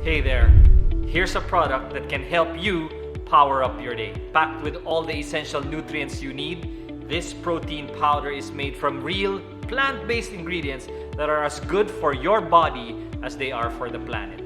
Hey there, here's a product that can help you power up your day. Packed with all the essential nutrients you need, this protein powder is made from real plant-based ingredients that are as good for your body as they are for the planet.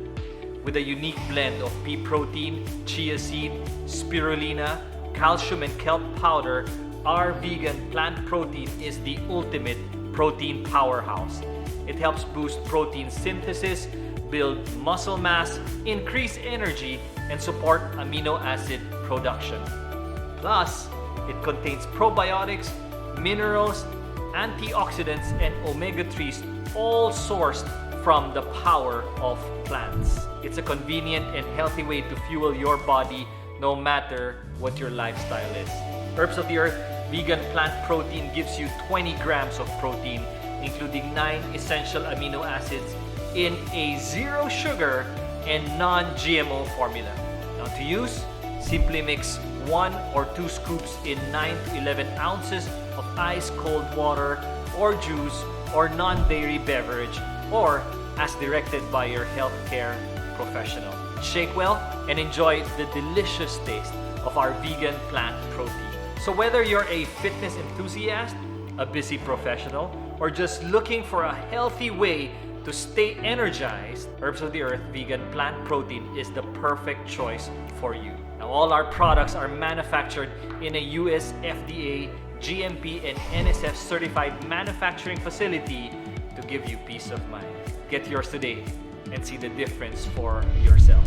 With a unique blend of pea protein, chia seed, spirulina, calcium and kelp powder, our vegan plant protein is the ultimate protein powerhouse. It helps boost protein synthesis, build muscle mass, increase energy, and support amino acid production. Plus, it contains probiotics, minerals, antioxidants, and omega-3s, all sourced from the power of plants. It's a convenient and healthy way to fuel your body no matter what your lifestyle is. Herbs of the Earth Vegan Plant Protein gives you 20 grams of protein, including 9 essential amino acids in a zero sugar and non-GMO formula. Now to use, simply mix 1 or 2 scoops in 9 to 11 ounces of ice cold water or juice or non-dairy beverage, or as directed by your healthcare professional. Shake well and enjoy the delicious taste of our vegan plant protein. So whether you're a fitness enthusiast, a busy professional, or just looking for a healthy way to stay energized, Herbs of the Earth Vegan Plant Protein is the perfect choice for you. Now, all our products are manufactured in a US FDA, GMP, and NSF certified manufacturing facility to give you peace of mind. Get yours today and see the difference for yourself.